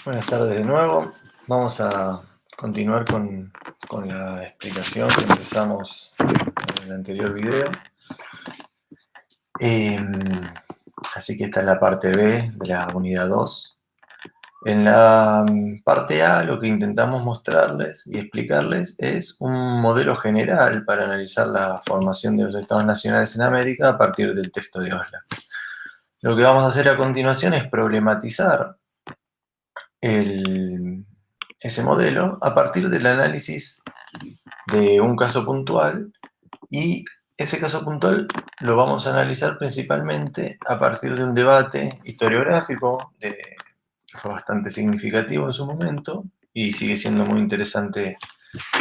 Buenas tardes de nuevo. Vamos a continuar con la explicación que empezamos en el anterior video. Así que esta es la parte B de la unidad 2. En la parte A lo que intentamos mostrarles y explicarles es un modelo general para analizar la formación de los estados nacionales en América a partir del texto de Oslo. Lo que vamos a hacer a continuación es problematizar ese modelo a partir del análisis de un caso puntual, y ese caso puntual lo vamos a analizar principalmente a partir de un debate historiográfico que fue bastante significativo en su momento y sigue siendo muy interesante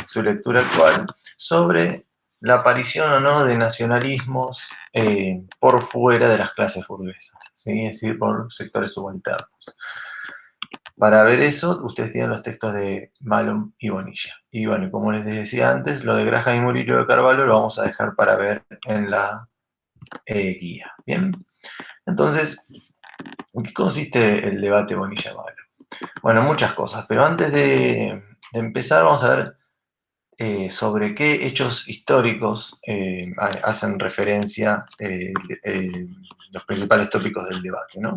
su lectura actual, sobre la aparición o no de nacionalismos por fuera de las clases burguesas, ¿sí? Es decir, por sectores subalternos. Para ver eso, ustedes tienen los textos de Malom y Bonilla. Y bueno, como les decía antes, lo de Graham y Murillo de Carvalho lo vamos a dejar para ver en la guía. ¿Bien? Entonces, ¿en qué consiste el debate Bonilla-Malom? Bueno, muchas cosas, pero antes de empezar vamos a ver sobre qué hechos históricos hacen referencia los principales tópicos del debate, ¿no?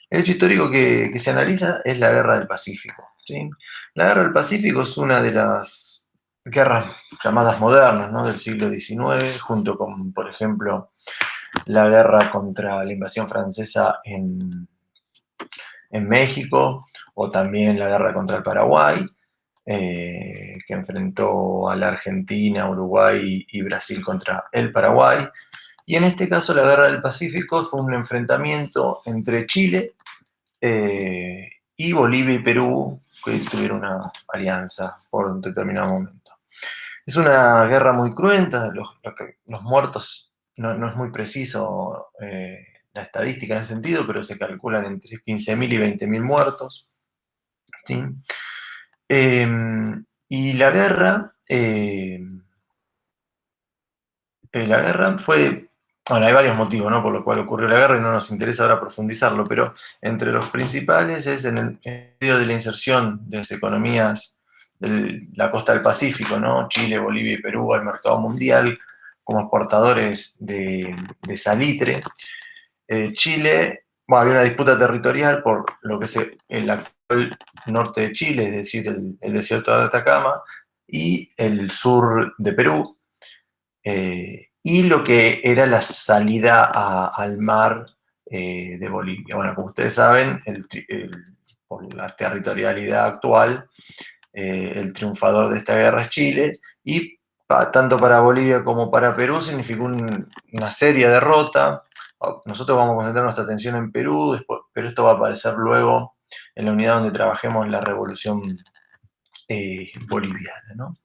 El hecho histórico que se analiza es la Guerra del Pacífico, ¿sí? La Guerra del Pacífico es una de las guerras llamadas modernas, ¿no?, del siglo XIX, junto con, por ejemplo, la guerra contra la invasión francesa en México, o también la guerra contra el Paraguay, que enfrentó a la Argentina, Uruguay y Brasil contra el Paraguay. Y en este caso la Guerra del Pacífico fue un enfrentamiento entre Chile y Bolivia y Perú, que tuvieron una alianza por un determinado momento. Es una guerra muy cruenta, los muertos, no es muy preciso la estadística en ese sentido, pero se calculan entre 15.000 y 20.000 muertos, ¿sí? Y la guerra fue... Bueno, hay varios motivos, ¿no?, por los cuales ocurrió la guerra y no nos interesa ahora profundizarlo, pero entre los principales es en el medio de la inserción de las economías de la costa del Pacífico, ¿no?, Chile, Bolivia y Perú, al mercado mundial como exportadores de salitre. Chile, bueno, había una disputa territorial por lo que es el actual norte de Chile, es decir, el desierto de Atacama, y el sur de Perú. Y lo que era la salida al mar de Bolivia. Bueno, como ustedes saben, por la territorialidad actual, el triunfador de esta guerra es Chile, y tanto para Bolivia como para Perú significó una seria derrota. Nosotros vamos a concentrar nuestra atención en Perú, después, pero esto va a aparecer luego en la unidad donde trabajemos la revolución boliviana, ¿no?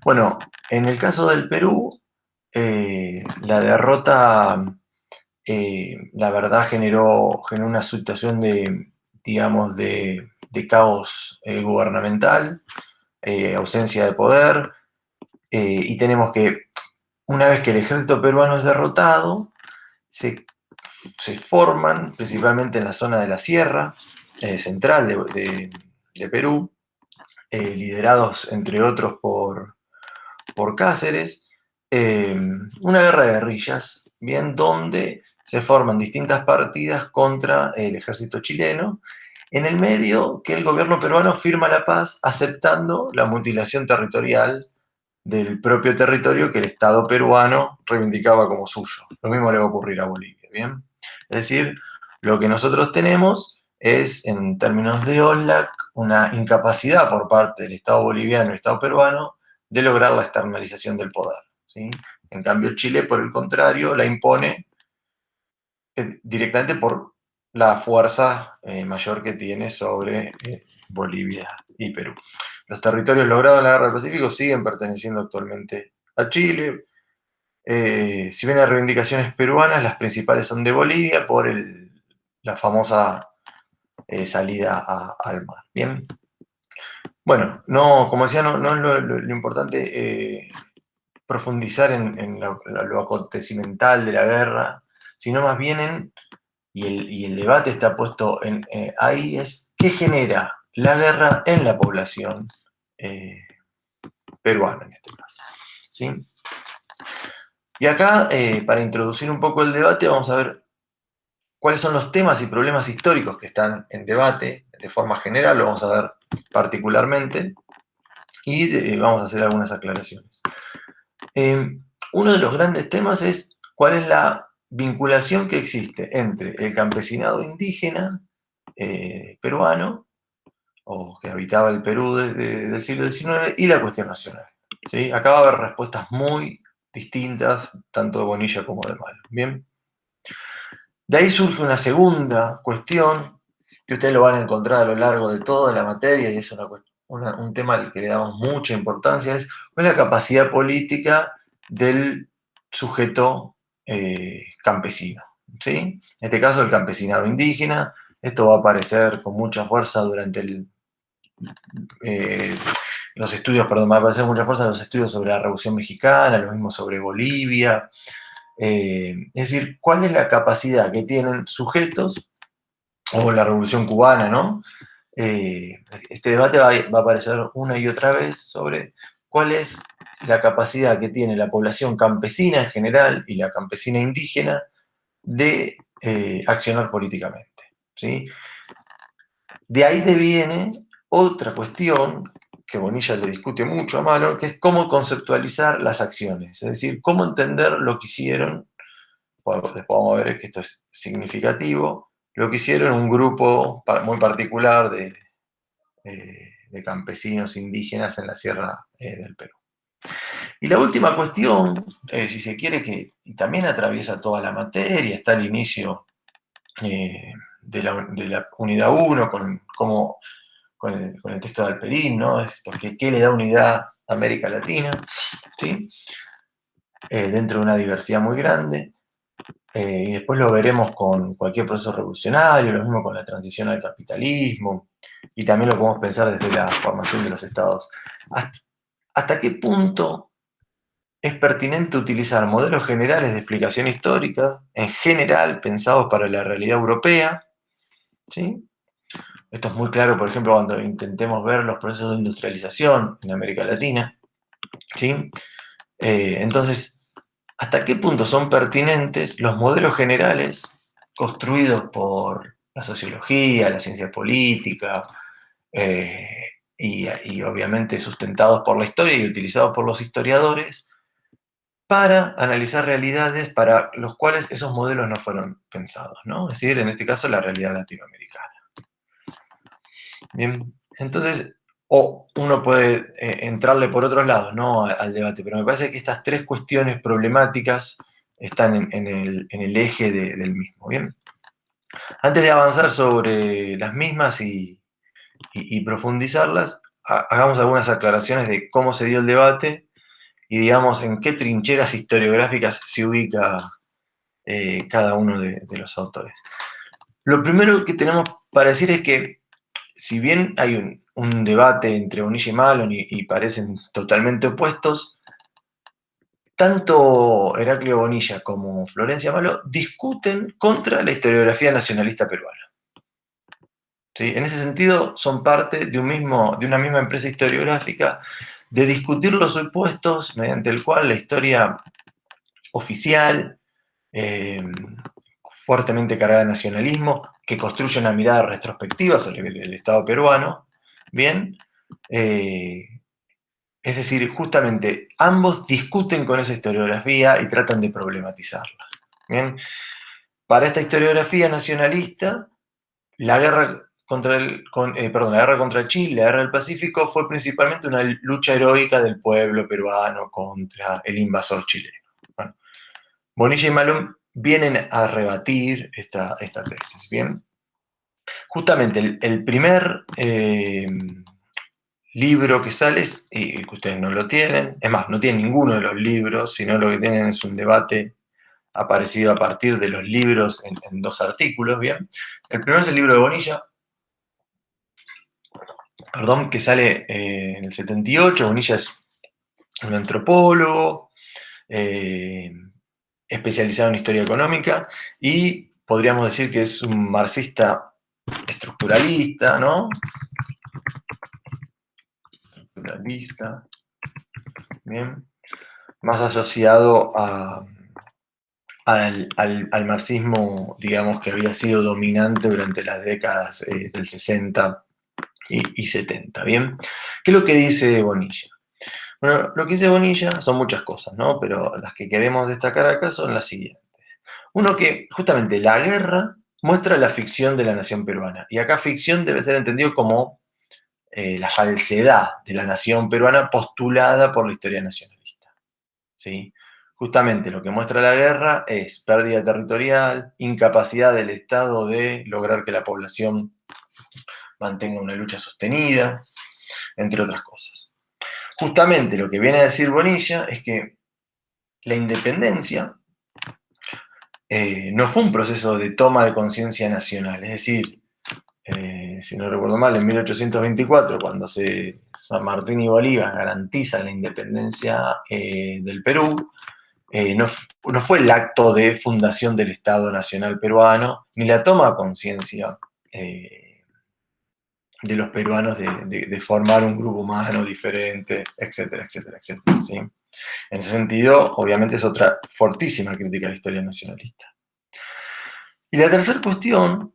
Bueno, en el caso del Perú, la derrota, la verdad, generó una situación de, digamos, de caos gubernamental, ausencia de poder, y tenemos que, una vez que el ejército peruano es derrotado, se forman, principalmente en la zona de la sierra central de Perú, liderados, entre otros, por Cáceres, una guerra de guerrillas, bien, donde se forman distintas partidas contra el ejército chileno, en el medio que el gobierno peruano firma la paz aceptando la mutilación territorial del propio territorio que el Estado peruano reivindicaba como suyo. Lo mismo le va a ocurrir a Bolivia, ¿bien? Es decir, lo que nosotros tenemos es, en términos de OLAC, una incapacidad por parte del Estado boliviano y el Estado peruano de lograr la externalización del poder, ¿sí? En cambio, Chile, por el contrario, la impone directamente por la fuerza mayor que tiene sobre Bolivia y Perú. Los territorios logrados en la Guerra del Pacífico siguen perteneciendo actualmente a Chile. Si bien hay reivindicaciones peruanas, las principales son de Bolivia por la famosa salida al mar. Bien. Bueno, no, como decía, no es lo importante profundizar en lo acontecimental de la guerra, sino más bien y el debate está puesto ahí, es ¿qué genera la guerra en la población peruana en este caso? ¿Sí? Y acá, para introducir un poco el debate, vamos a ver cuáles son los temas y problemas históricos que están en debate de forma general, lo vamos a ver particularmente, y vamos a hacer algunas aclaraciones. Uno de los grandes temas es cuál es la vinculación que existe entre el campesinado indígena peruano, o que habitaba el Perú del siglo XIX, y la cuestión nacional. ¿Sí? Acá va a haber respuestas muy distintas, tanto de Bonilla como de Malo. Bien. De ahí surge una segunda cuestión, que ustedes lo van a encontrar a lo largo de toda la materia, y es un tema al que le damos mucha importancia, es cuál es la capacidad política del sujeto campesino. ¿Sí? En este caso, el campesinado indígena. Esto va a aparecer con mucha fuerza durante los estudios, perdón, va a aparecer con mucha fuerza en los estudios sobre la Revolución Mexicana, lo mismo sobre Bolivia. Es decir, ¿cuál es la capacidad que tienen sujetos, o la Revolución Cubana, ¿no? Este debate va a aparecer una y otra vez sobre cuál es la capacidad que tiene la población campesina en general y la campesina indígena de accionar políticamente, ¿sí? De ahí deviene otra cuestión que Bonilla le discute mucho a Malo, que es cómo conceptualizar las acciones, es decir, cómo entender lo que hicieron. Después vamos a ver que esto es significativo, lo que hicieron un grupo muy particular de campesinos indígenas en la sierra del Perú. Y la última cuestión, si se quiere, que y también atraviesa toda la materia, está al inicio de la unidad 1 con el texto de Alperín, ¿no? Esto, ¿qué le da unidad a América Latina? ¿Sí? Dentro de una diversidad muy grande. Y después lo veremos con cualquier proceso revolucionario, lo mismo con la transición al capitalismo, y también lo podemos pensar desde la formación de los estados. ¿Hasta qué punto es pertinente utilizar modelos generales de explicación histórica, en general pensados para la realidad europea? ¿Sí? Esto es muy claro, por ejemplo, cuando intentemos ver los procesos de industrialización en América Latina. ¿Sí? Entonces, ¿hasta qué punto son pertinentes los modelos generales construidos por la sociología, la ciencia política, eh, y obviamente sustentados por la historia y utilizados por los historiadores para analizar realidades para los cuales esos modelos no fueron pensados, ¿no? Es decir, en este caso, la realidad latinoamericana. Bien, entonces, o uno puede entrarle por otros lados, ¿no? Al debate, pero me parece que estas tres cuestiones problemáticas están en el eje del mismo. Bien, antes de avanzar sobre las mismas y profundizarlas, hagamos algunas aclaraciones de cómo se dio el debate y, digamos, en qué trincheras historiográficas se ubica cada uno de los autores. Lo primero que tenemos para decir es que, si bien hay un debate entre Bonilla y Malo y parecen totalmente opuestos, tanto Heraclio Bonilla como Florencia Malo discuten contra la historiografía nacionalista peruana. ¿Sí? En ese sentido, son parte de una misma empresa historiográfica, de discutir los supuestos mediante el cual la historia oficial, fuertemente cargada de nacionalismo, que construye una mirada retrospectiva sobre el Estado peruano, bien, es decir, justamente ambos discuten con esa historiografía y tratan de problematizarla. Bien, para esta historiografía nacionalista, la guerra la guerra contra Chile, la guerra del Pacífico, fue principalmente una lucha heroica del pueblo peruano contra el invasor chileno. Bueno, Bonilla y Malón vienen a rebatir esta tesis. Bien, justamente el primer libro que sale, y que ustedes no lo tienen, es más, no tienen ninguno de los libros, sino lo que tienen es un debate aparecido a partir de los libros en dos artículos. Bien, el primero es el libro de Bonilla, perdón, que sale en el 78. Bonilla es un antropólogo especializado en historia económica, y podríamos decir que es un marxista estructuralista, ¿no? Estructuralista, bien, más asociado al marxismo, digamos, que había sido dominante durante las décadas del 60 y 70, ¿bien? ¿Qué es lo que dice Bonilla? Bueno, lo que dice Bonilla son muchas cosas, ¿no? Pero las que queremos destacar acá son las siguientes. Uno, que justamente la guerra muestra la ficción de la nación peruana. Y acá ficción debe ser entendido como la falsedad de la nación peruana postulada por la historia nacionalista. ¿Sí? Justamente lo que muestra la guerra es pérdida territorial, incapacidad del Estado de lograr que la población mantenga una lucha sostenida, entre otras cosas. Justamente lo que viene a decir Bonilla es que la independencia no fue un proceso de toma de conciencia nacional, es decir, si no recuerdo mal, en 1824, cuando San Martín y Bolívar garantizan la independencia del Perú, no fue el acto de fundación del Estado Nacional Peruano, ni la toma de conciencia de los peruanos de formar un grupo humano diferente, etcétera, etcétera, etcétera. ¿Sí? En ese sentido, obviamente es otra fortísima crítica a la historia nacionalista. Y la tercera cuestión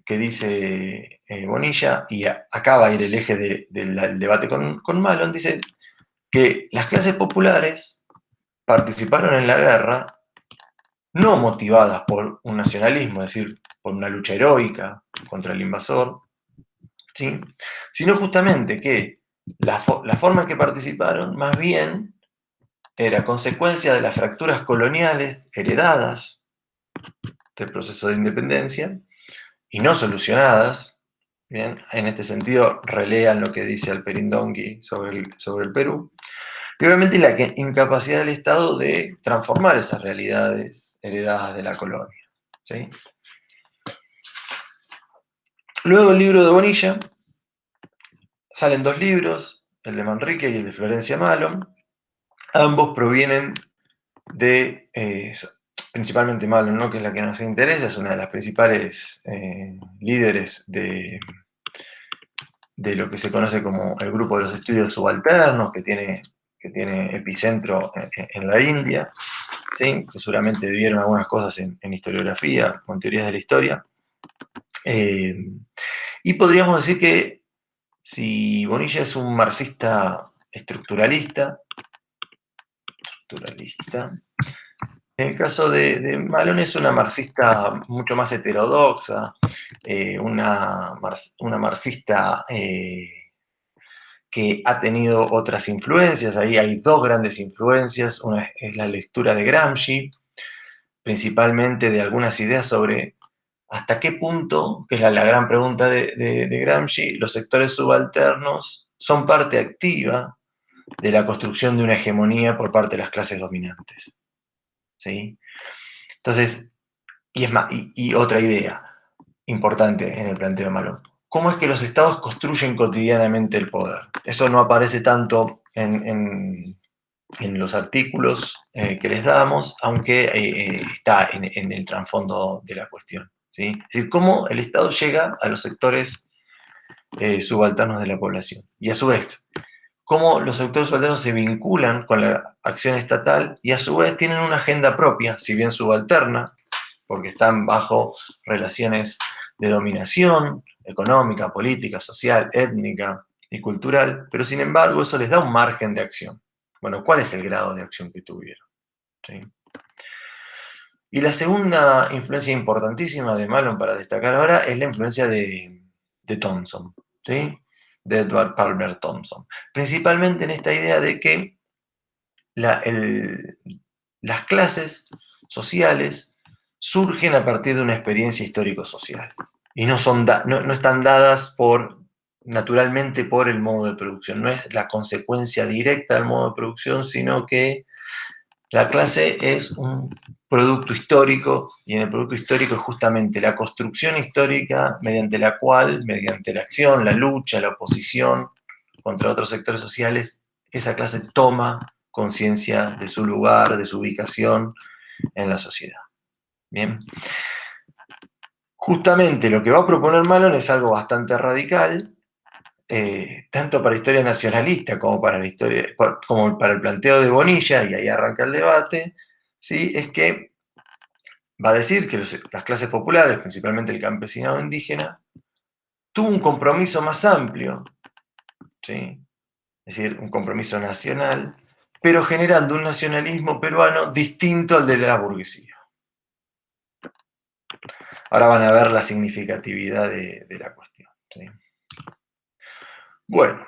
que dice Bonilla, y acá va a ir el eje del debate con Malon, dice que las clases populares participaron en la guerra no motivadas por un nacionalismo, es decir, por una lucha heroica contra el invasor, ¿sí? Sino justamente que la forma en que participaron más bien era consecuencia de las fracturas coloniales heredadas del proceso de independencia y no solucionadas. Bien, en este sentido, relean lo que dice Alperindongui sobre el Perú. Y obviamente la incapacidad del Estado de transformar esas realidades heredadas de la colonia. ¿Sí? Luego el libro de Bonilla, salen dos libros, el de Manrique y el de Florencia Malon. Ambos provienen de, principalmente Malon, ¿no? Que es la que nos interesa, es una de las principales líderes de lo que se conoce como el grupo de los estudios subalternos, que tiene epicentro en la India, ¿sí? Que seguramente vivieron algunas cosas en historiografía o en teorías de la historia. Y podríamos decir que si Bonilla es un marxista estructuralista, en el caso de Malon es una marxista mucho más heterodoxa, una marxista que ha tenido otras influencias. Ahí hay dos grandes influencias. Una es la lectura de Gramsci, principalmente de algunas ideas sobre hasta qué punto, que es la gran pregunta de Gramsci, los sectores subalternos son parte activa de la construcción de una hegemonía por parte de las clases dominantes. ¿Sí? Entonces, y otra idea importante en el planteo de Malon. ¿Cómo es que los estados construyen cotidianamente el poder? Eso no aparece tanto en los artículos que les damos, aunque está en el trasfondo de la cuestión. ¿Sí? Es decir, cómo el Estado llega a los sectores subalternos de la población. Y a su vez, cómo los sectores subalternos se vinculan con la acción estatal y a su vez tienen una agenda propia, si bien subalterna, porque están bajo relaciones de dominación económica, política, social, étnica y cultural, pero sin embargo eso les da un margen de acción. Bueno, ¿cuál es el grado de acción que tuvieron? ¿Sí? Y la segunda influencia importantísima de Malon para destacar ahora es la influencia de Thompson, ¿sí? De Edward Palmer Thompson. Principalmente en esta idea de que las clases sociales surgen a partir de una experiencia histórico-social y no están dadas naturalmente por el modo de producción. No es la consecuencia directa del modo de producción, sino que la clase es un producto histórico y en el producto histórico es justamente la construcción histórica mediante la cual, mediante la acción, la lucha, la oposición contra otros sectores sociales, esa clase toma conciencia de su lugar, de su ubicación en la sociedad. Bien. Justamente lo que va a proponer Malon es algo bastante radical, tanto para la historia nacionalista como para la historia, como para el planteo de Bonilla, y ahí arranca el debate, ¿sí? Es que va a decir que las clases populares, principalmente el campesinado indígena, tuvo un compromiso más amplio, ¿sí? Es decir, un compromiso nacional, pero generando un nacionalismo peruano distinto al de la burguesía. Ahora van a ver la significatividad de la cuestión, ¿sí? Bueno,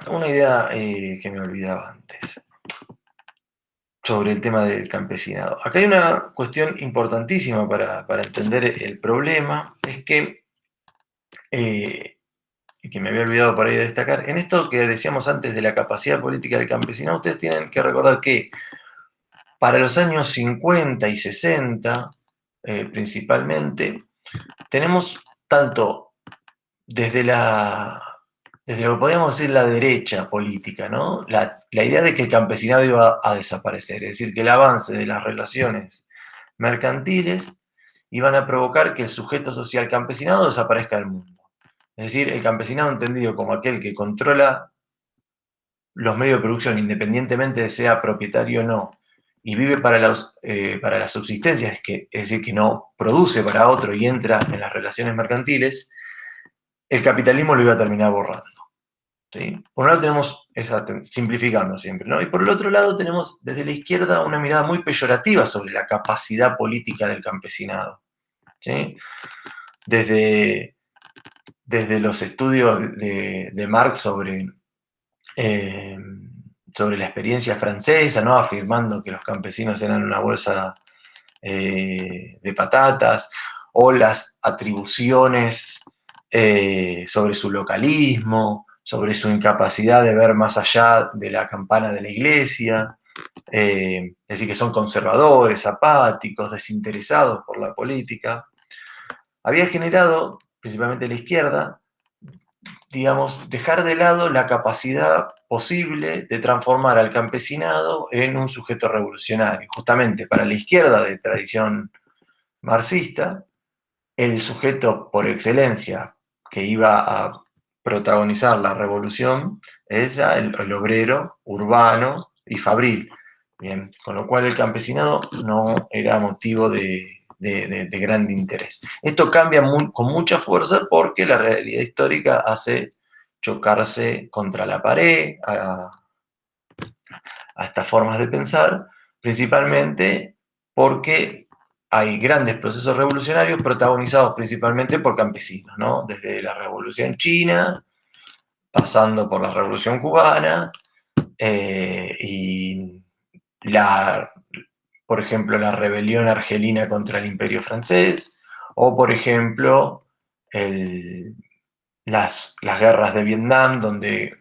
una idea que me olvidaba antes sobre el tema del campesinado. Acá hay una cuestión importantísima para entender el problema, es que, y que me había olvidado por ahí de destacar, en esto que decíamos antes de la capacidad política del campesinado, ustedes tienen que recordar que para los años 50 y 60, principalmente, tenemos tanto desde desde lo que podríamos decir la derecha política, ¿no? La idea de que el campesinado iba a desaparecer, es decir, que el avance de las relaciones mercantiles iban a provocar que el sujeto social campesinado desaparezca del mundo. Es decir, el campesinado entendido como aquel que controla los medios de producción, independientemente de sea propietario o no, y vive para la subsistencia, es decir, que no produce para otro y entra en las relaciones mercantiles, el capitalismo lo iba a terminar borrando. ¿Sí? Por un lado tenemos simplificando siempre, ¿no? Y por el otro lado tenemos desde la izquierda una mirada muy peyorativa sobre la capacidad política del campesinado. ¿Sí? Desde los estudios de Marx eh, sobre la experiencia francesa, ¿no? Afirmando que los campesinos eran una bolsa de patatas, o las atribuciones sobre su localismo, sobre su incapacidad de ver más allá de la campana de la iglesia, es decir, que son conservadores, apáticos, desinteresados por la política, había generado, principalmente la izquierda, digamos, dejar de lado la capacidad posible de transformar al campesinado en un sujeto revolucionario. Justamente para la izquierda de tradición marxista, el sujeto por excelencia que iba a protagonizar la revolución era el obrero urbano y fabril. Bien, con lo cual el campesinado no era motivo de gran interés. Esto cambia con mucha fuerza porque la realidad histórica hace chocarse contra la pared a estas formas de pensar, principalmente porque hay grandes procesos revolucionarios protagonizados principalmente por campesinos, ¿no? Desde la Revolución China, pasando por la Revolución Cubana, y por ejemplo, la rebelión argelina contra el Imperio francés, o por ejemplo, las guerras de Vietnam, donde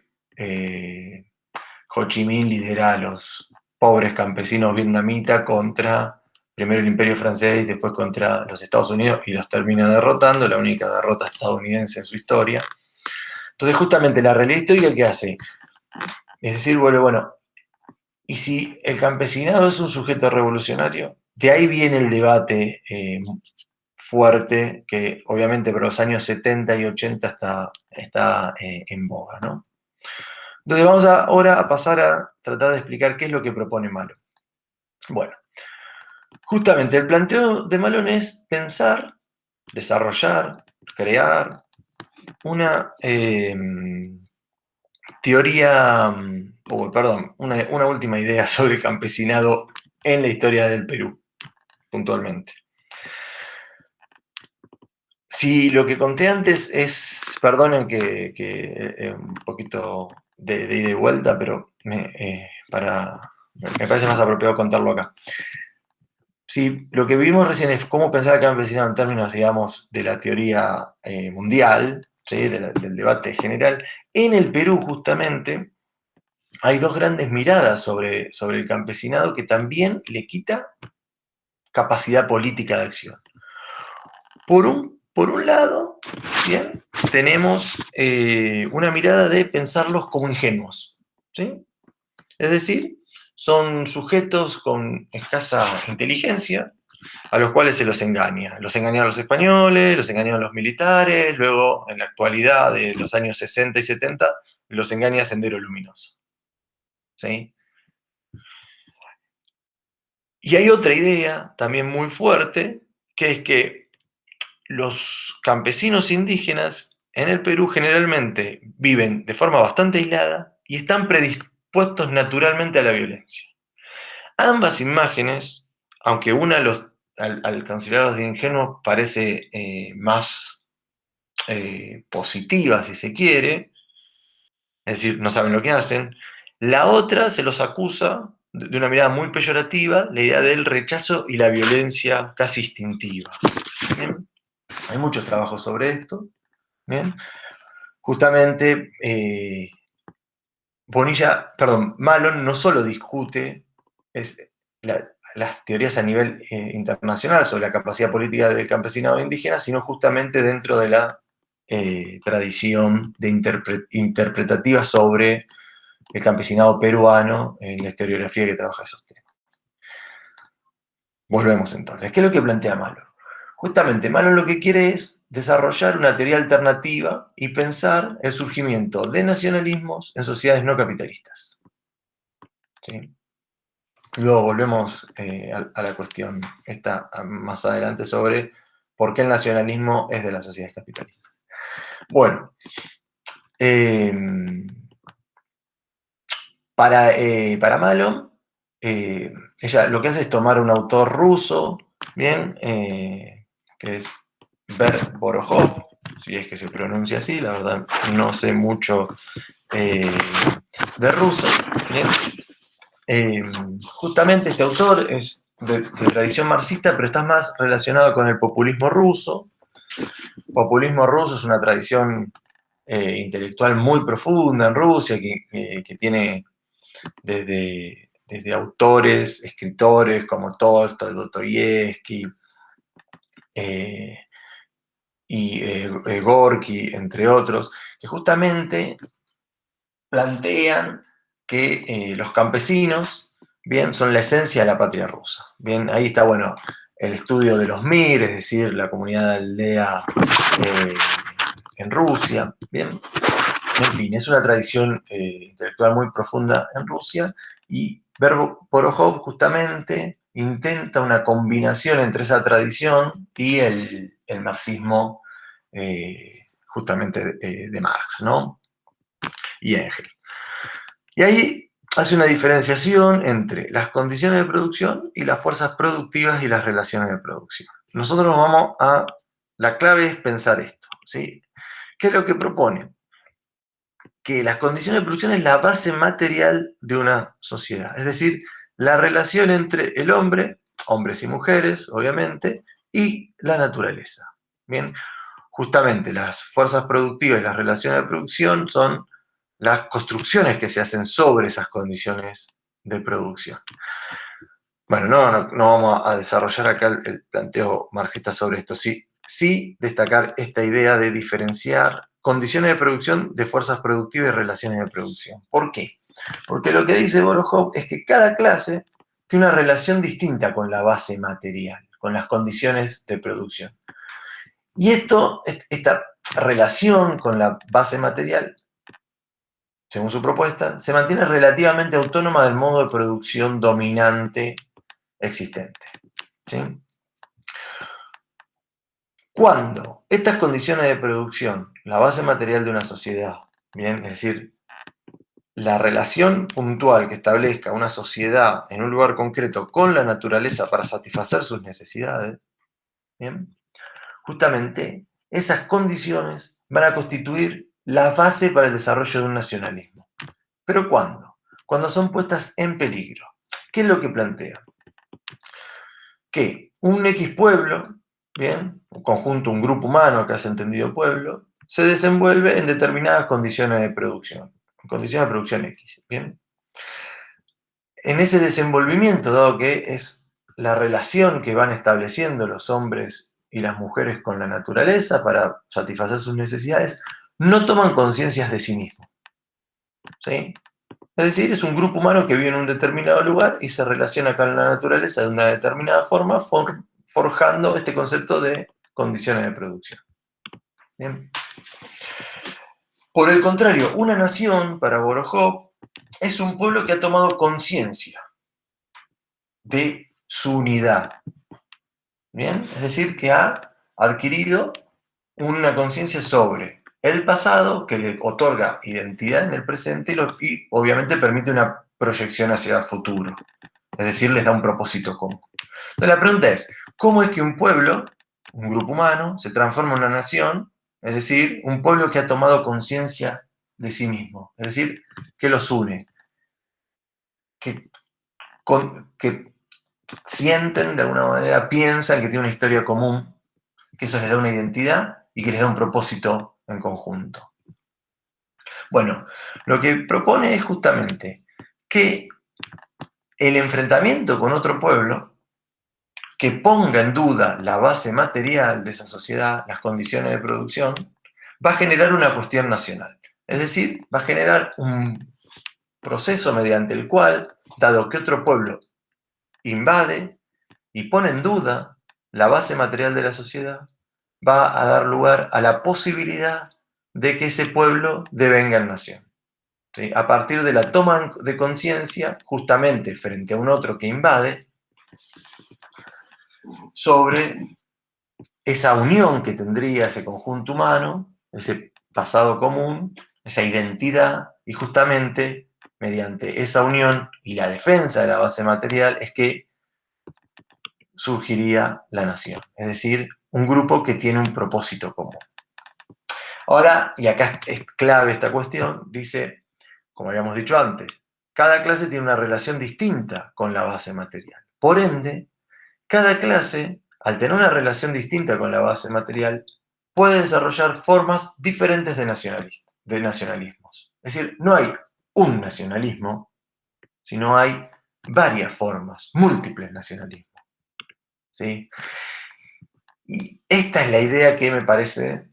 Ho Chi Minh lidera a los pobres campesinos vietnamitas contra primero el Imperio francés y después contra los Estados Unidos, y los termina derrotando, la única derrota estadounidense en su historia. Entonces, justamente la realidad histórica, ¿qué hace? Es decir, bueno, y si el campesinado es un sujeto revolucionario, de ahí viene el debate fuerte que obviamente por los años 70 y 80 está en boga, ¿no? Entonces vamos ahora a pasar a tratar de explicar qué es lo que propone Malon. Bueno, justamente el planteo de Malon es pensar, desarrollar, crear una teoría, perdón, una última idea sobre el campesinado en la historia del Perú, puntualmente. Si lo que conté antes es, perdonen que un poquito de ida y vuelta, pero me parece más apropiado contarlo acá. Si lo que vimos recién es cómo pensar el campesinado en términos, digamos, de la teoría mundial, ¿sí? Del debate general, en el Perú justamente hay dos grandes miradas sobre el campesinado que también le quita capacidad política de acción. Por un lado, bien, tenemos una mirada de pensarlos como ingenuos, ¿sí? Es decir, son sujetos con escasa inteligencia, a los cuales se los engaña. Los engañaron los españoles, los engañaron los militares, luego en la actualidad de los años 60 y 70 los engaña Sendero Luminoso. ¿Sí? Y hay otra idea también muy fuerte, que es que los campesinos indígenas en el Perú generalmente viven de forma bastante aislada y están predispuestos naturalmente a la violencia. Ambas imágenes, aunque una al considerarlos de ingenuos parece más positiva, si se quiere, es decir, no saben lo que hacen, la otra se los acusa de una mirada muy peyorativa, la idea del rechazo y la violencia casi instintiva. ¿Bien? Hay muchos trabajos sobre esto. ¿Bien? Justamente, Malon no solo discute las teorías a nivel internacional sobre la capacidad política del campesinado indígena, sino justamente dentro de la tradición interpretativa sobre el campesinado peruano en la historiografía que trabaja esos temas. Volvemos entonces. ¿Qué es lo que plantea Malon? Justamente Malon lo que quiere es desarrollar una teoría alternativa y pensar el surgimiento de nacionalismos en sociedades no capitalistas. ¿Sí? Luego volvemos a la cuestión esta más adelante sobre por qué el nacionalismo es de las sociedades capitalistas. Bueno, para Malon, ella lo que hace es tomar un autor ruso, ¿bien? Que es Borojov, si es que se pronuncia así, la verdad no sé mucho de ruso, ¿bien? Justamente este autor es de tradición marxista, pero está más relacionado con el populismo ruso. Populismo ruso es una tradición intelectual muy profunda en Rusia, que tiene desde autores, escritores como Tolstoy, Dostoyevsky y Gorky, entre otros, que justamente plantean que los campesinos, bien, son la esencia de la patria rusa. Bien, ahí está, bueno, el estudio de los Mir, es decir, la comunidad de aldea en Rusia, bien. En fin, es una tradición intelectual muy profunda en Rusia y Borojov justamente intenta una combinación entre esa tradición y el marxismo justamente de Marx, ¿no? Y Engels. Y ahí hace una diferenciación entre las condiciones de producción y las fuerzas productivas y las relaciones de producción. Nosotros vamos a... La clave es pensar esto, ¿sí? ¿Qué es lo que propone? Que las condiciones de producción es la base material de una sociedad. Es decir, la relación entre el hombre, hombres y mujeres, obviamente, y la naturaleza. Bien, justamente las fuerzas productivas y las relaciones de producción son las construcciones que se hacen sobre esas condiciones de producción. Bueno, no vamos a desarrollar acá el planteo marxista sobre esto, sí destacar esta idea de diferenciar condiciones de producción de fuerzas productivas y relaciones de producción. ¿Por qué? Porque lo que dice Borojov es que cada clase tiene una relación distinta con la base material, con las condiciones de producción. Y esta relación con la base material, según su propuesta, se mantiene relativamente autónoma del modo de producción dominante existente. ¿Sí? Cuando estas condiciones de producción, la base material de una sociedad, ¿bien? Es decir, la relación puntual que establezca una sociedad en un lugar concreto con la naturaleza para satisfacer sus necesidades, ¿bien? Justamente esas condiciones van a constituir la base para el desarrollo de un nacionalismo. ¿Pero cuándo? Cuando son puestas en peligro. ¿Qué es lo que plantea? Que un X pueblo, ¿bien? Un conjunto, un grupo humano que hace entendido pueblo, se desenvuelve en determinadas condiciones de producción, en condiciones de producción X, ¿bien? En ese desenvolvimiento, dado que es la relación que van estableciendo los hombres y las mujeres con la naturaleza para satisfacer sus necesidades, no toman conciencias de sí mismos, ¿sí? Es decir, es un grupo humano que vive en un determinado lugar y se relaciona con la naturaleza de una determinada forma, forjando este concepto de condiciones de producción. Bien. Por el contrario, una nación, para Borojov, es un pueblo que ha tomado conciencia de su unidad. ¿Bien? Es decir, que ha adquirido una conciencia sobre el pasado que le otorga identidad en el presente y obviamente permite una proyección hacia el futuro. Es decir, les da un propósito común. Entonces la pregunta es, ¿cómo es que un pueblo, un grupo humano, se transforma en una nación? Es decir, un pueblo que ha tomado conciencia de sí mismo. Es decir, que los une, que sienten, de alguna manera, piensan que tiene una historia común, que eso les da una identidad y que les da un propósito en conjunto. Bueno, lo que propone es justamente que el enfrentamiento con otro pueblo que ponga en duda la base material de esa sociedad, las condiciones de producción, va a generar una cuestión nacional. Es decir, va a generar un proceso mediante el cual, dado que otro pueblo invade y pone en duda la base material de la sociedad, va a dar lugar a la posibilidad de que ese pueblo devenga en nación. ¿Sí? A partir de la toma de conciencia, justamente frente a un otro que invade, sobre esa unión que tendría ese conjunto humano, ese pasado común, esa identidad, y justamente mediante esa unión y la defensa de la base material es que surgiría la nación, es decir, un grupo que tiene un propósito común. Ahora, y acá es clave esta cuestión, dice, como habíamos dicho antes, cada clase tiene una relación distinta con la base material. Por ende, cada clase, al tener una relación distinta con la base material, puede desarrollar formas diferentes de nacionalismos. Es decir, no hay un nacionalismo, sino hay varias formas, múltiples nacionalismos. ¿Sí? Y esta es la idea que me parece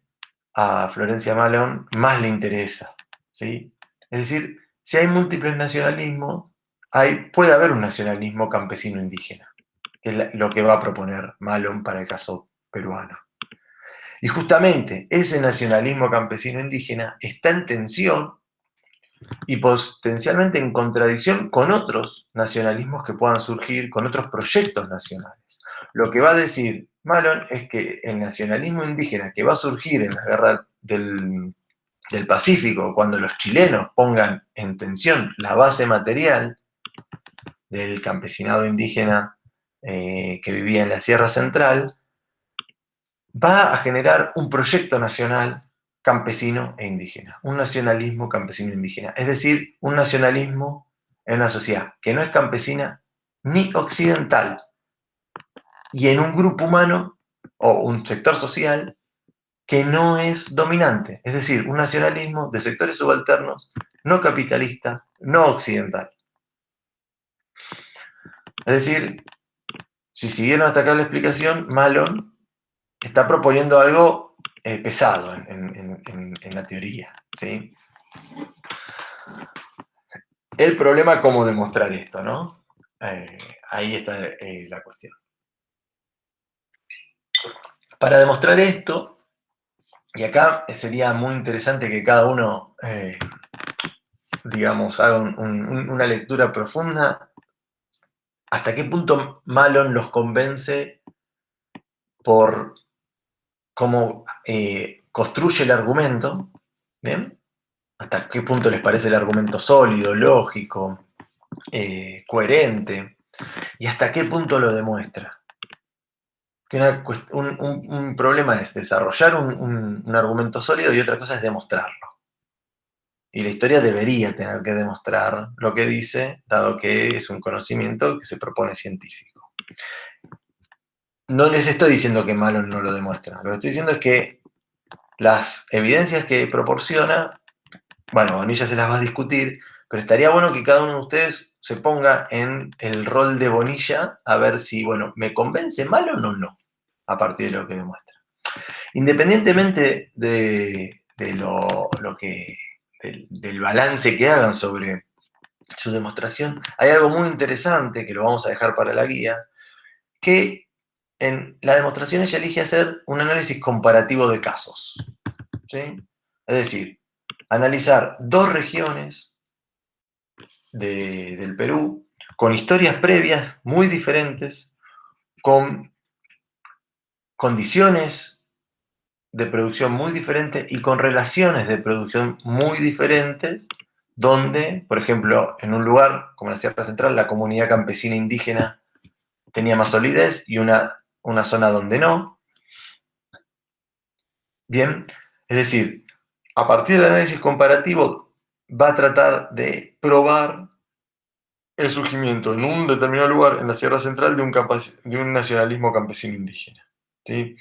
a Florencia Malone más le interesa. ¿Sí? Es decir, si hay múltiples nacionalismos, puede haber un nacionalismo campesino indígena, que es lo que va a proponer Malone para el caso peruano. Y justamente ese nacionalismo campesino indígena está en tensión y potencialmente en contradicción con otros nacionalismos que puedan surgir, con otros proyectos nacionales. Lo que va a decir Malone es que el nacionalismo indígena que va a surgir en la guerra del Pacífico, cuando los chilenos pongan en tensión la base material del campesinado indígena que vivía en la Sierra Central, va a generar un proyecto nacional campesino e indígena, un nacionalismo campesino e indígena, es decir, un nacionalismo en una sociedad que no es campesina ni occidental y en un grupo humano o un sector social que no es dominante, es decir, un nacionalismo de sectores subalternos, no capitalista, no occidental. Es decir, si siguieron hasta acá la explicación, Malone está proponiendo algo pesado en la teoría. ¿Sí? El problema es cómo demostrar esto, ¿no? Ahí está la cuestión. Para demostrar esto, y acá sería muy interesante que cada uno, digamos, haga una lectura profunda, hasta qué punto Malone los convence por cómo construye el argumento, ¿bien? Hasta qué punto les parece el argumento sólido, lógico, coherente, y hasta qué punto lo demuestra. Un problema es desarrollar un argumento sólido y otra cosa es demostrarlo. Y la historia debería tener que demostrar lo que dice, dado que es un conocimiento que se propone científico. No les estoy diciendo que Malone no lo demuestra, lo que estoy diciendo es que las evidencias que proporciona, bueno, Bonilla se las va a discutir, pero estaría bueno que cada uno de ustedes se ponga en el rol de Bonilla a ver si, bueno, ¿me convence Malone o no? A partir de lo que demuestra. Independientemente del balance que hagan sobre su demostración, hay algo muy interesante que lo vamos a dejar para la guía, que en la demostración ella elige hacer un análisis comparativo de casos, ¿sí? Es decir, analizar dos regiones del Perú con historias previas muy diferentes, con condiciones de producción muy diferentes y con relaciones de producción muy diferentes, donde, por ejemplo, en un lugar como la Sierra Central, la comunidad campesina indígena tenía más solidez y una zona donde no. Bien, es decir, a partir del análisis comparativo va a tratar de probar el surgimiento en un determinado lugar en la Sierra Central de un nacionalismo campesino indígena, ¿sí?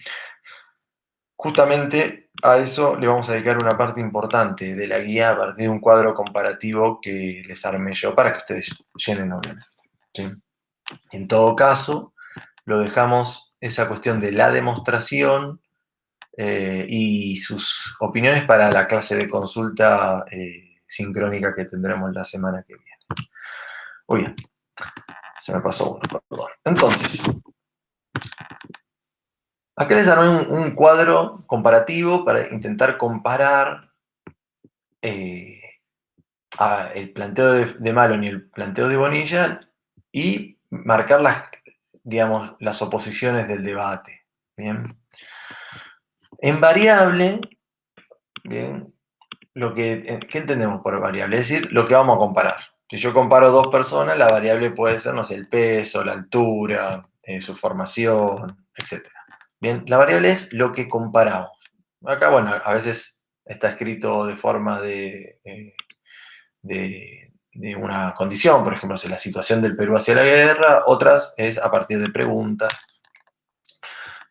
Justamente a eso le vamos a dedicar una parte importante de la guía a partir de un cuadro comparativo que les armé yo para que ustedes llenen, obviamente, ¿sí? En todo caso, lo dejamos esa cuestión de la demostración y sus opiniones para la clase de consulta sincrónica que tendremos la semana que viene. Muy bien, se me pasó uno, perdón. Entonces, acá les armé un cuadro comparativo para intentar comparar el planteo de Malon y el planteo de Bonilla y marcar digamos, las oposiciones del debate. ¿Bien? En variable, ¿bien? ¿Qué entendemos por variable? Es decir, lo que vamos a comparar. Si yo comparo dos personas, la variable puede ser, no sé, el peso, la altura, su formación, etc. Bien, la variable es lo que comparamos. Acá, bueno, a veces está escrito de forma de una condición, por ejemplo, la situación del Perú hacia la guerra, otras es a partir de preguntas.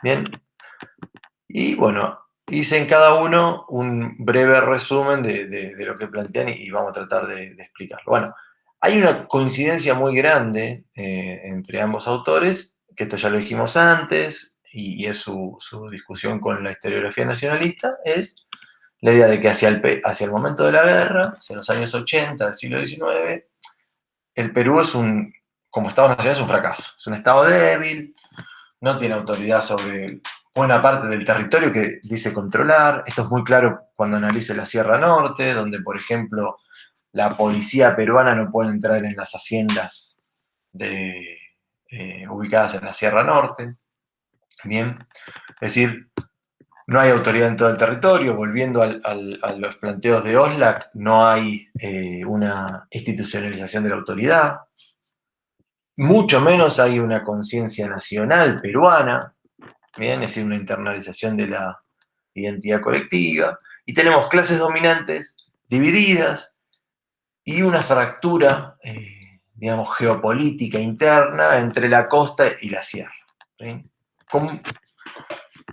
Bien, y bueno, hice en cada uno un breve resumen de lo que plantean y vamos a tratar de explicarlo. Bueno, hay una coincidencia muy grande entre ambos autores, que esto ya lo dijimos antes, y es su discusión con la historiografía nacionalista, es la idea de que hacia el momento de la guerra, hacia los años 80 del siglo XIX, el Perú como Estado nacional es un fracaso. Es un Estado débil, no tiene autoridad sobre buena parte del territorio que dice controlar. Esto es muy claro cuando analice la Sierra Norte, donde, por ejemplo, la policía peruana no puede entrar en las haciendas ubicadas en la Sierra Norte. Bien, es decir, no hay autoridad en todo el territorio. Volviendo a los planteos de Oslak, no hay una institucionalización de la autoridad. Mucho menos hay una conciencia nacional peruana, ¿bien? Es decir, una internalización de la identidad colectiva. Y tenemos clases dominantes divididas y una fractura, digamos, geopolítica interna entre la costa y la sierra, ¿sí? Con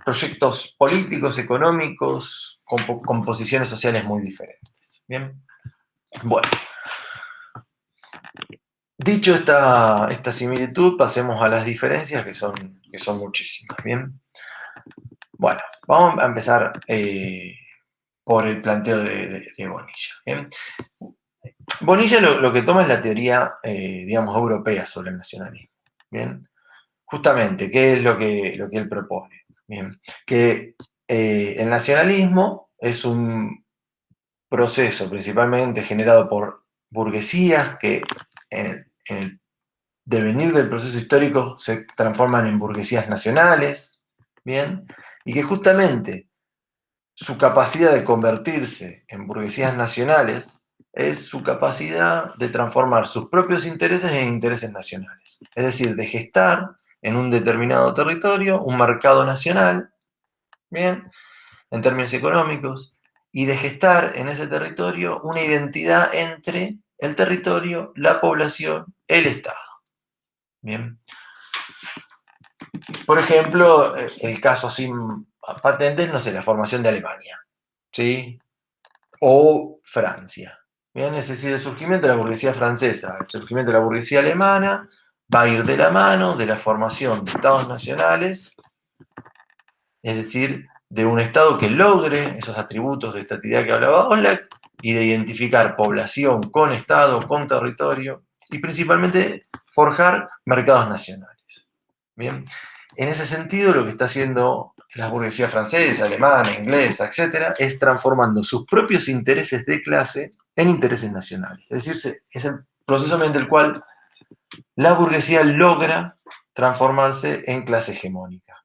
proyectos políticos, económicos, con posiciones sociales muy diferentes. Bien, bueno. Dicho esta similitud, pasemos a las diferencias, que son muchísimas. Bien, bueno, vamos a empezar por el planteo de Bonilla. ¿Bien? Bonilla lo que toma es la teoría, digamos, europea sobre el nacionalismo. ¿Bien? Justamente, ¿qué es lo que él propone? Bien, que el nacionalismo es un proceso principalmente generado por burguesías que en el devenir del proceso histórico se transforman en burguesías nacionales, ¿bien? Y que justamente su capacidad de convertirse en burguesías nacionales es su capacidad de transformar sus propios intereses en intereses nacionales. Es decir, de gestar en un determinado territorio un mercado nacional, ¿bien? En términos económicos, y de gestar en ese territorio una identidad entre el territorio, la población, el Estado. Bien. Por ejemplo, el caso así patente es, no sé, la formación de Alemania, ¿sí? O Francia. Bien, es decir, el surgimiento de la burguesía francesa, el surgimiento de la burguesía alemana va a ir de la mano de la formación de estados nacionales, es decir, de un Estado que logre esos atributos de estatidad que hablaba Oslak y de identificar población con Estado, con territorio y principalmente forjar mercados nacionales. Bien, En ese sentido, lo que está haciendo la burguesía francesa, alemana, inglesa, etcétera, es transformando sus propios intereses de clase en intereses nacionales. Es decir, es el proceso mediante el cual la burguesía logra transformarse en clase hegemónica.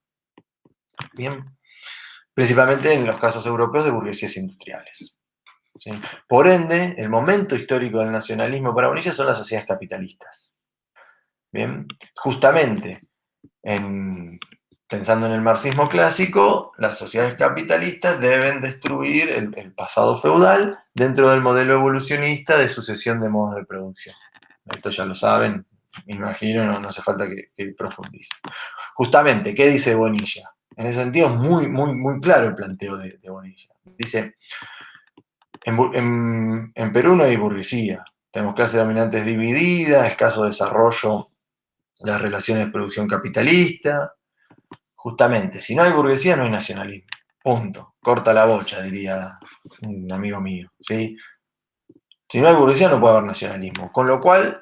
Bien, principalmente en los casos europeos de burguesías industriales. ¿Sí? Por ende, el momento histórico del nacionalismo para Bonilla son las sociedades capitalistas. Bien, justamente pensando en el marxismo clásico, las sociedades capitalistas deben destruir el pasado feudal dentro del modelo evolucionista de sucesión de modos de producción. Esto ya lo saben, me imagino, no hace falta que profundice. Justamente, ¿qué dice Bonilla? En ese sentido es muy claro el planteo de Bonilla. Dice, en Perú no hay burguesía, tenemos clases dominantes divididas, escaso desarrollo de las relaciones de producción capitalista. Justamente, si no hay burguesía no hay nacionalismo. Punto. Corta la bocha, diría un amigo mío. ¿Sí? Si no hay burguesía no puede haber nacionalismo. Con lo cual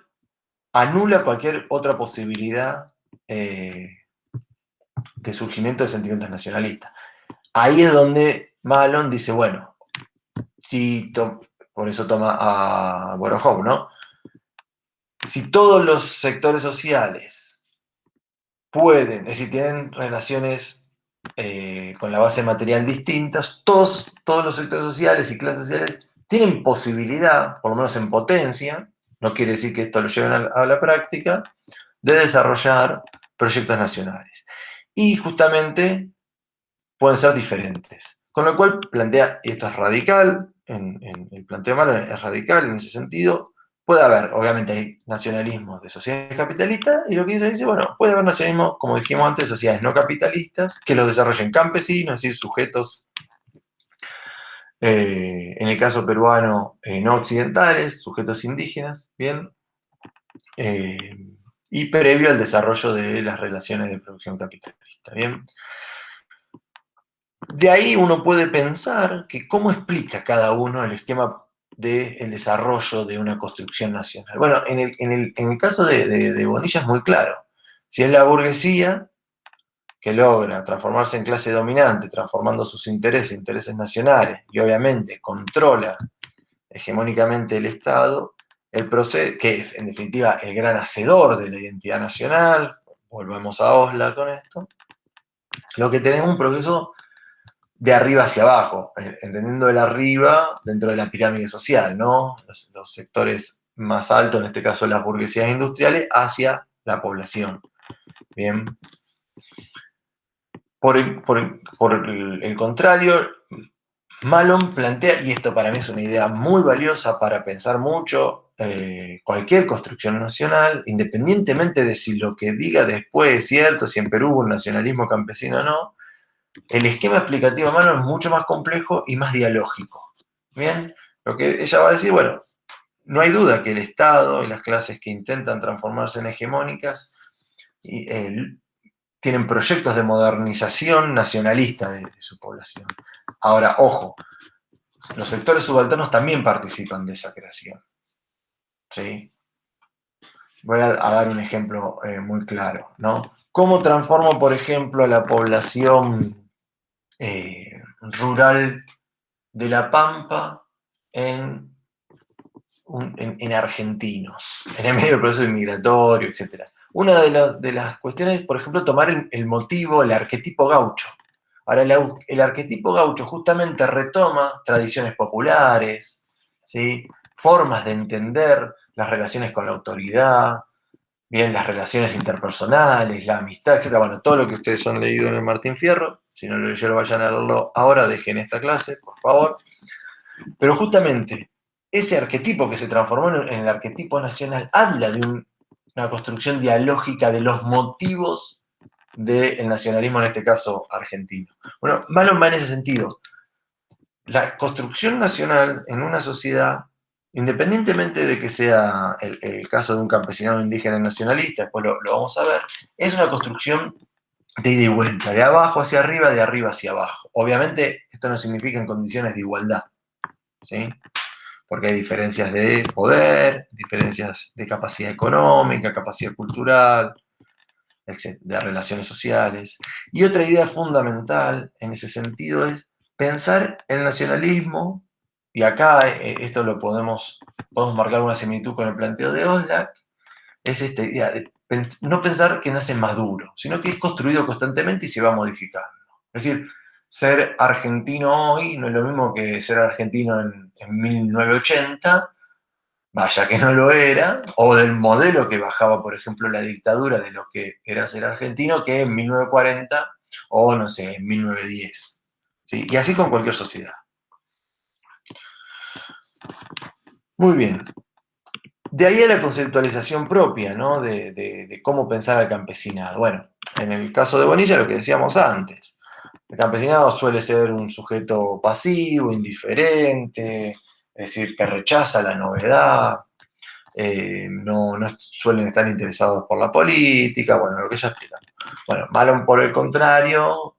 anula cualquier otra posibilidad de surgimiento de sentimientos nacionalistas. Ahí es donde Malon dice, bueno, por eso toma a Borojow, ¿no? Si todos los sectores sociales pueden, es decir, tienen relaciones con la base material distintas, todos los sectores sociales y clases sociales tienen posibilidad, por lo menos en potencia, no quiere decir que esto lo lleven a la práctica, de desarrollar proyectos nacionales. Y justamente pueden ser diferentes. Con lo cual plantea, y esto es radical, en el planteo malo es radical en ese sentido, puede haber, obviamente hay nacionalismos de sociedades capitalistas, y lo que dice, bueno, puede haber nacionalismo, como dijimos antes, de sociedades no capitalistas, que los desarrollen campesinos, es decir, sujetos, en el caso peruano, no occidentales, sujetos indígenas, bien, y previo al desarrollo de las relaciones de producción capitalista, bien. De ahí uno puede pensar que cómo explica cada uno el esquema del desarrollo de una construcción nacional. Bueno, en el caso de Bonilla es muy claro. Si es la burguesía que logra transformarse en clase dominante, transformando sus intereses nacionales, y obviamente controla hegemónicamente el Estado, el proceso, que es en definitiva el gran hacedor de la identidad nacional, volvemos a Osla con esto, lo que tenemos es un proceso de arriba hacia abajo, entendiendo el arriba dentro de la pirámide social, ¿no? Los sectores más altos, en este caso las burguesías industriales, hacia la población. Bien. Por el contrario, Malon plantea, y esto para mí es una idea muy valiosa para pensar mucho, cualquier construcción nacional, independientemente de si lo que diga después es cierto, si en Perú hubo un nacionalismo campesino o no, el esquema explicativo de Malon es mucho más complejo y más dialógico. Bien, lo que ella va a decir, bueno, no hay duda que el Estado y las clases que intentan transformarse en hegemónicas tienen proyectos de modernización nacionalista de su población. Ahora, ojo, los sectores subalternos también participan de esa creación. ¿Sí? Voy a dar un ejemplo muy claro, ¿no? ¿Cómo transformo, por ejemplo, a la población rural de La Pampa en argentinos, en el medio del proceso inmigratorio, etc.? Una de las cuestiones es, por ejemplo, tomar el motivo, el arquetipo gaucho. Ahora, el arquetipo gaucho justamente retoma tradiciones populares, ¿sí? Formas de entender las relaciones con la autoridad, bien, las relaciones interpersonales, la amistad, etc. Bueno, todo lo que ustedes han leído en el Martín Fierro, si no lo leyeron, vayan a leerlo ahora, dejen esta clase, por favor. Pero justamente ese arquetipo que se transformó en el arquetipo nacional habla de una construcción dialógica de los motivos del nacionalismo, en este caso argentino. Bueno, Malon va en ese sentido. La construcción nacional en una sociedad, independientemente de que sea el caso de un campesinado indígena nacionalista, después lo vamos a ver, es una construcción de ida y vuelta, de abajo hacia arriba, de arriba hacia abajo. Obviamente, esto no significa en condiciones de igualdad, ¿sí? Porque hay diferencias de poder, diferencias de capacidad económica, capacidad cultural, de relaciones sociales. Y otra idea fundamental en ese sentido es pensar el nacionalismo, y acá esto lo podemos marcar una similitud con el planteo de Oslak, es esta idea de no pensar que nace maduro, sino que es construido constantemente y se va modificando. Es decir, ser argentino hoy no es lo mismo que ser argentino en 1980, vaya que no lo era, o del modelo que bajaba, por ejemplo, la dictadura de lo que era ser argentino, que en 1940 o, no sé, en 1910. ¿Sí? Y así con cualquier sociedad. Muy bien. De ahí a la conceptualización propia, ¿no? De cómo pensar al campesinado. Bueno, en el caso de Bonilla, lo que decíamos antes. El campesinado suele ser un sujeto pasivo, indiferente, es decir, que rechaza la novedad, no suelen estar interesados por la política, bueno, lo que ya explicamos. Bueno, Malon, por el contrario,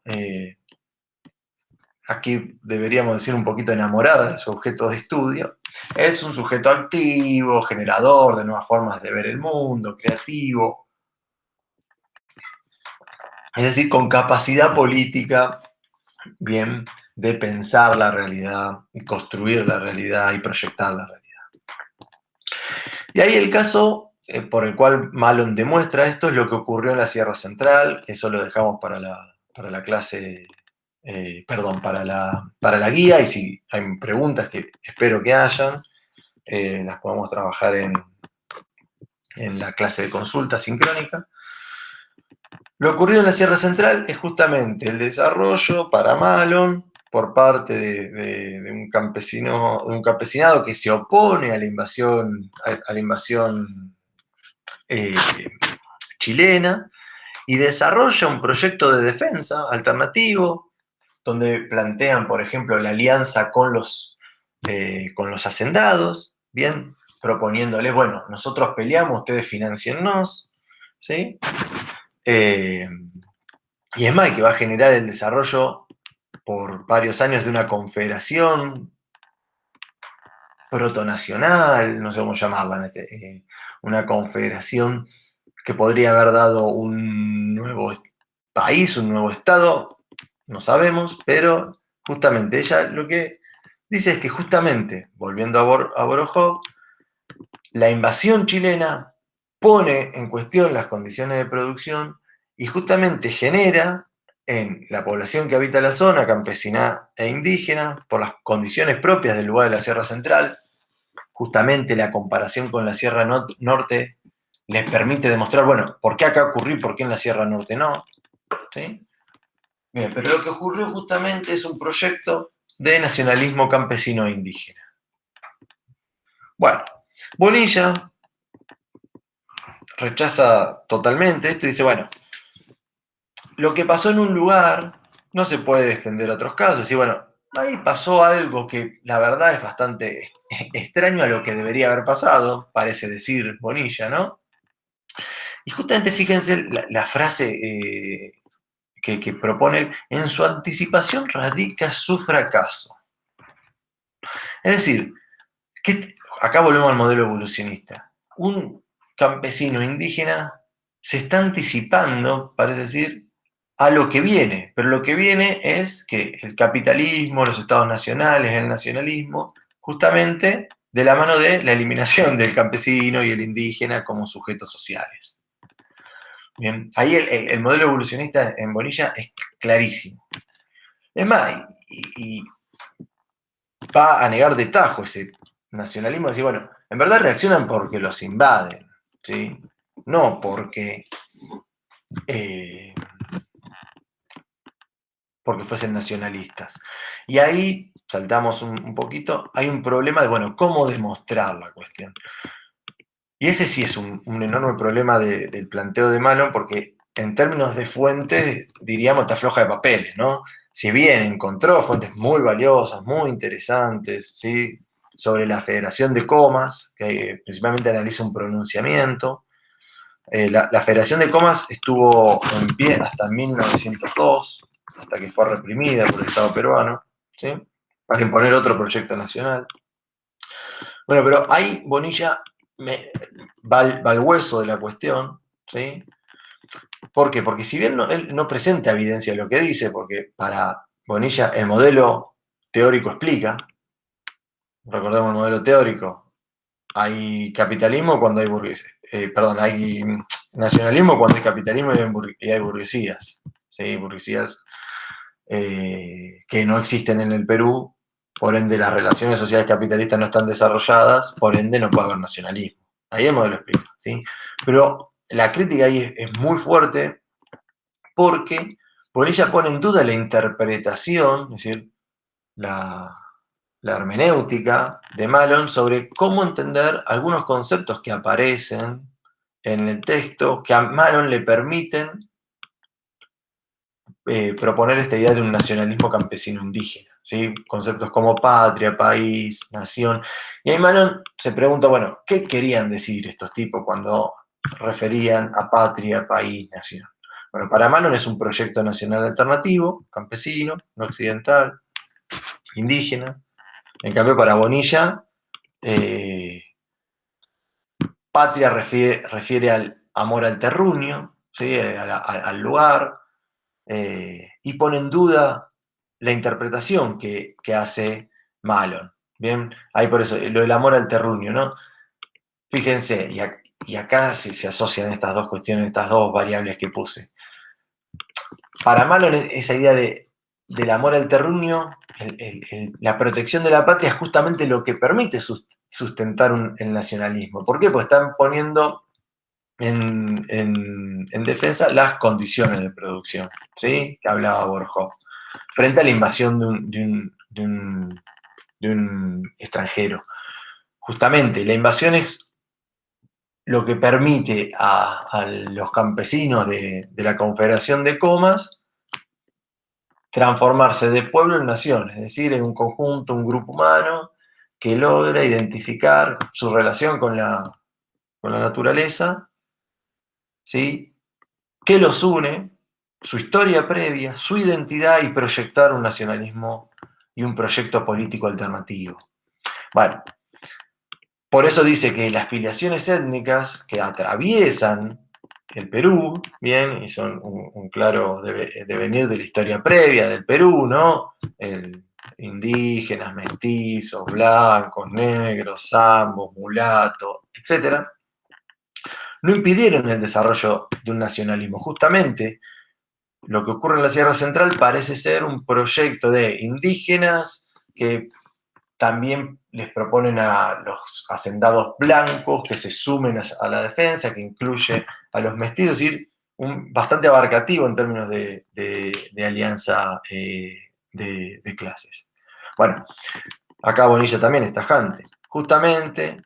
aquí deberíamos decir un poquito enamorada de su objeto de estudio, es un sujeto activo, generador de nuevas formas de ver el mundo, creativo, es decir, con capacidad política, bien, de pensar la realidad, y construir la realidad y proyectar la realidad. Y ahí el caso por el cual Malon demuestra esto es lo que ocurrió en la Sierra Central, que eso lo dejamos para la clase, perdón, para la guía, y si hay preguntas que espero que hayan, las podemos trabajar en la clase de consulta sincrónica. Lo ocurrido en la Sierra Central es justamente el desarrollo para Malon por parte de un campesinado que se opone a la invasión chilena, y desarrolla un proyecto de defensa alternativo, donde plantean, por ejemplo, la alianza con los hacendados, bien, proponiéndoles, bueno, nosotros peleamos, ustedes financiennos, ¿sí? Y es más, que va a generar el desarrollo por varios años de una confederación protonacional, no sé cómo llamarla, una confederación que podría haber dado un nuevo país, un nuevo estado, no sabemos, pero justamente ella lo que dice es que justamente, volviendo a Borojov, la invasión chilena pone en cuestión las condiciones de producción y justamente genera en la población que habita la zona, campesina e indígena, por las condiciones propias del lugar de la Sierra Central, justamente la comparación con la Sierra Norte les permite demostrar, bueno, por qué acá ocurrió y por qué en la Sierra Norte no. ¿Sí? Bien, pero lo que ocurrió justamente es un proyecto de nacionalismo campesino e indígena. Bueno, Bonilla rechaza totalmente esto y dice, bueno, lo que pasó en un lugar no se puede extender a otros casos. Y bueno, ahí pasó algo que la verdad es bastante extraño a lo que debería haber pasado, parece decir Bonilla, ¿no? Y justamente fíjense la frase que propone, en su anticipación radica su fracaso. Es decir, que acá volvemos al modelo evolucionista. Un campesino indígena se está anticipando, parece decir, a lo que viene, pero lo que viene es que el capitalismo, los estados nacionales, el nacionalismo, justamente de la mano de la eliminación del campesino y el indígena como sujetos sociales. Bien, ahí el modelo evolucionista en Bonilla es clarísimo. Es más, y va a negar de tajo ese nacionalismo, decir, bueno, en verdad reaccionan porque los invaden, ¿sí? No porque fuesen nacionalistas. Y ahí, saltamos un poquito, hay un problema de, bueno, ¿cómo demostrar la cuestión? Y ese sí es un enorme problema del planteo de Malon, porque en términos de fuentes, diríamos, está floja de papeles, ¿no? Si bien encontró fuentes muy valiosas, muy interesantes, ¿sí? Sobre la Federación de Comas, que principalmente analiza un pronunciamiento. La Federación de Comas estuvo en pie hasta 1902, hasta que fue reprimida por el Estado peruano, ¿sí? Para imponer otro proyecto nacional. Bueno, pero ahí Bonilla va al hueso de la cuestión, ¿sí? ¿Por qué? Porque si bien él no presenta evidencia de lo que dice, porque para Bonilla el modelo teórico explica, recordemos el modelo teórico, hay capitalismo cuando hay burguesía, perdón, hay nacionalismo cuando hay capitalismo y hay burguesías, ¿sí? Burguesías que no existen en el Perú, por ende las relaciones sociales capitalistas no están desarrolladas, por ende no puede haber nacionalismo. Ahí el modelo explica, ¿sí? Pero la crítica ahí es muy fuerte porque Bonilla pone en duda la interpretación, es decir, la, la hermenéutica de Malon sobre cómo entender algunos conceptos que aparecen en el texto que a Malon le permiten proponer esta idea de un nacionalismo campesino indígena, ¿sí? Conceptos como patria, país, nación. Y ahí Malon se pregunta, bueno, ¿qué querían decir estos tipos cuando referían a patria, país, nación? Bueno, para Malon es un proyecto nacional alternativo, campesino, no occidental, indígena. En cambio, para Bonilla, eh, patria refiere al amor al terruño, ¿sí? Al lugar, y pone en duda la interpretación que hace Malon. Bien, ahí por eso, lo del amor al terruño, ¿no? Fíjense, y acá se asocian estas dos cuestiones, estas dos variables que puse. Para Malon, esa idea del amor al terruño, la protección de la patria es justamente lo que permite sustentar el nacionalismo. ¿Por qué? Pues están poniendo en defensa las condiciones de producción, ¿sí? Que hablaba Borjó, frente a la invasión de un extranjero. Justamente, la invasión es lo que permite a los campesinos de la Confederación de Comas transformarse de pueblo en nación, es decir, en un conjunto, un grupo humano que logra identificar su relación con la naturaleza, ¿sí? ¿Qué los une? Su historia previa, su identidad y proyectar un nacionalismo y un proyecto político alternativo. Bueno, por eso dice que las filiaciones étnicas que atraviesan el Perú, bien, y son un claro devenir de la historia previa del Perú, ¿no? Indígenas, mestizos, blancos, negros, zambos, mulatos, etcétera, no impidieron el desarrollo de un nacionalismo. Justamente lo que ocurre en la Sierra Central parece ser un proyecto de indígenas que también les proponen a los hacendados blancos que se sumen a la defensa, que incluye a los mestizos, es decir, bastante abarcativo en términos de alianza de clases. Bueno, acá Bonilla también es tajante. Justamente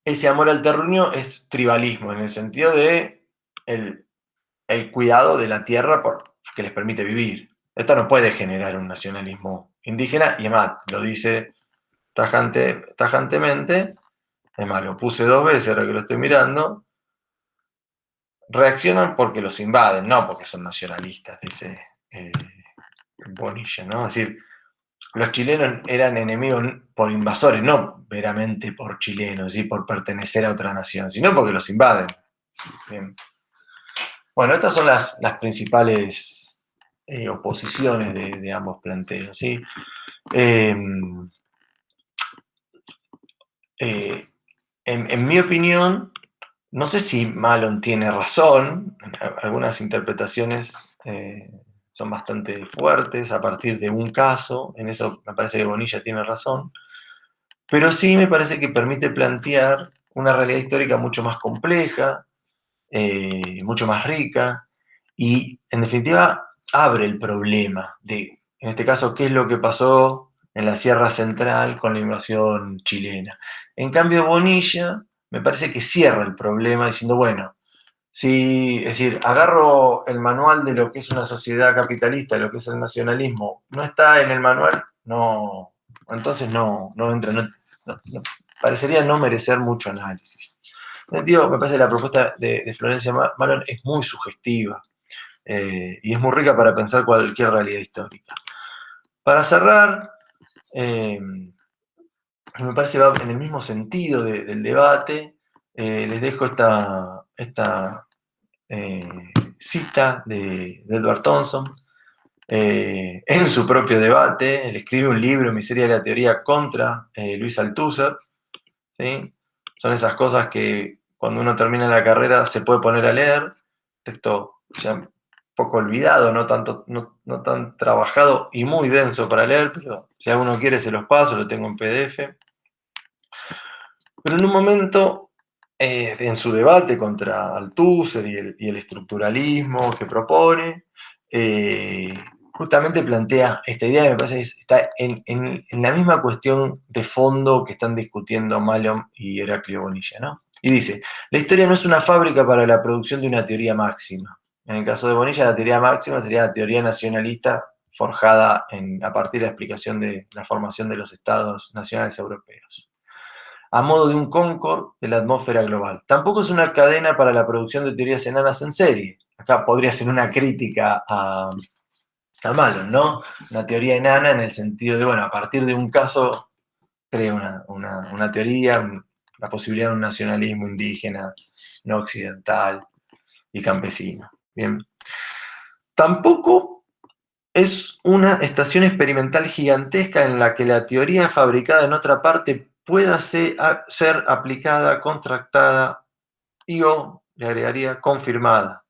ese amor al terruño es tribalismo, en el sentido de el cuidado de la tierra que les permite vivir. Esto no puede generar un nacionalismo indígena, y además lo dice tajantemente, además lo puse dos veces ahora que lo estoy mirando, reaccionan porque los invaden, no porque son nacionalistas, dice Bonilla, ¿no? Es decir, los chilenos eran enemigos por invasores, no meramente por chilenos, ¿sí? Por pertenecer a otra nación, sino porque los invaden. Bien. Bueno, estas son las principales oposiciones de ambos planteos, ¿sí? Eh, eh, en mi opinión, no sé si Malon tiene razón, algunas interpretaciones son bastante fuertes a partir de un caso, en eso me parece que Bonilla tiene razón, pero sí me parece que permite plantear una realidad histórica mucho más compleja, mucho más rica, y en definitiva abre el problema de, en este caso, qué es lo que pasó en la Sierra Central con la invasión chilena. En cambio, Bonilla me parece que cierra el problema diciendo, bueno, si, es decir, agarro el manual de lo que es una sociedad capitalista, de lo que es el nacionalismo, no está en el manual, no, entonces no entra, parecería no merecer mucho análisis. Digo, me parece que la propuesta de Florencia Malon es muy sugestiva y es muy rica para pensar cualquier realidad histórica. Para cerrar, me parece que va en el mismo sentido del debate, les dejo esta cita de Edward Thompson en su propio debate. Él escribe un libro, Miseria de la Teoría, contra Luis Althusser, ¿sí? Son esas cosas que cuando uno termina la carrera se puede poner a leer, texto ya un poco olvidado, no tan trabajado y muy denso para leer, pero si alguno quiere se los paso, lo tengo en PDF. Pero en un momento, en su debate contra Althusser y el estructuralismo que propone, justamente plantea esta idea que me parece que está en la misma cuestión de fondo que están discutiendo Malon y Heraclio Bonilla, ¿no? Y dice, la historia no es una fábrica para la producción de una teoría máxima. En el caso de Bonilla, la teoría máxima sería la teoría nacionalista forjada a partir de la explicación de la formación de los estados nacionales europeos, a modo de un Concord de la atmósfera global. Tampoco es una cadena para la producción de teorías enanas en serie. Acá podría ser una crítica a Malon, ¿no? Una teoría enana en el sentido de, bueno, a partir de un caso crea una teoría, la posibilidad de un nacionalismo indígena, no occidental y campesino. Bien. Tampoco es una estación experimental gigantesca en la que la teoría fabricada en otra parte pueda ser aplicada, contractada y o, le agregaría, confirmada.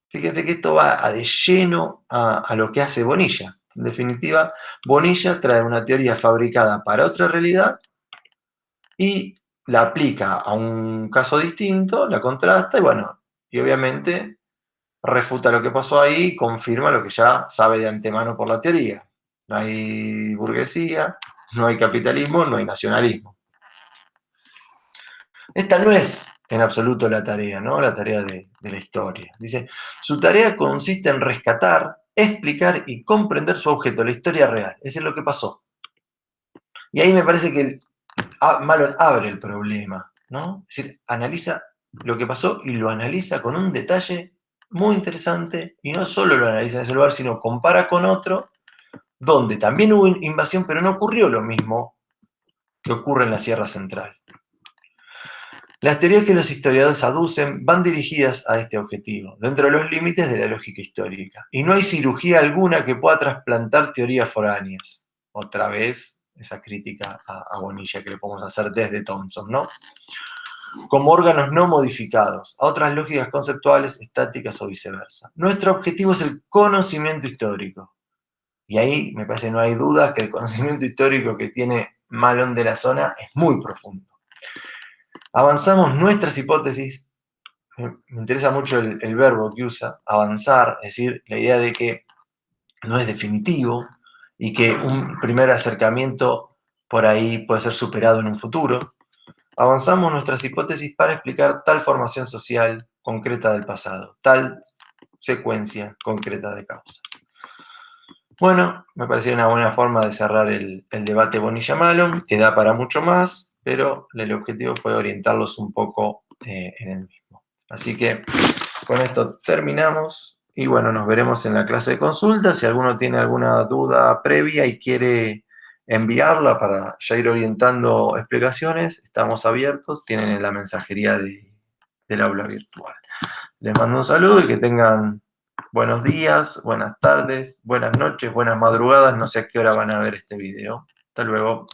Fíjense que esto va de lleno a lo que hace Bonilla. En definitiva, Bonilla trae una teoría fabricada para otra realidad y la aplica a un caso distinto, la contrasta y bueno, y obviamente refuta lo que pasó ahí y confirma lo que ya sabe de antemano por la teoría. No hay burguesía, no hay capitalismo, no hay nacionalismo. Esta no es en absoluto la tarea, ¿no? La tarea de la historia. Dice, su tarea consiste en rescatar, explicar y comprender su objeto, la historia real. Eso es lo que pasó. Y ahí me parece que Malon abre el problema, ¿no? Es decir, analiza lo que pasó y lo analiza con un detalle muy interesante, y no solo lo analiza en ese lugar, sino compara con otro, donde también hubo invasión, pero no ocurrió lo mismo que ocurre en la Sierra Central. Las teorías que los historiadores aducen van dirigidas a este objetivo, dentro de los límites de la lógica histórica. Y no hay cirugía alguna que pueda trasplantar teorías foráneas. Otra vez, esa crítica a Bonilla que le podemos hacer desde Thompson, ¿no? Como órganos no modificados, a otras lógicas conceptuales, estáticas o viceversa. Nuestro objetivo es el conocimiento histórico. Y ahí me parece que no hay duda que el conocimiento histórico que tiene Malon de la zona es muy profundo. Avanzamos nuestras hipótesis. Me interesa mucho el verbo que usa, avanzar, es decir, la idea de que no es definitivo y que un primer acercamiento por ahí puede ser superado en un futuro. Avanzamos nuestras hipótesis para explicar tal formación social concreta del pasado, tal secuencia concreta de causas. Bueno, me parecía una buena forma de cerrar el debate Bonilla-Malon, que da para mucho más, pero el objetivo fue orientarlos un poco en el mismo. Así que con esto terminamos y bueno, nos veremos en la clase de consulta. Si alguno tiene alguna duda previa y quiere enviarla para ya ir orientando explicaciones, estamos abiertos, tienen en la mensajería del aula virtual. Les mando un saludo y que tengan buenos días, buenas tardes, buenas noches, buenas madrugadas, no sé a qué hora van a ver este video. Hasta luego.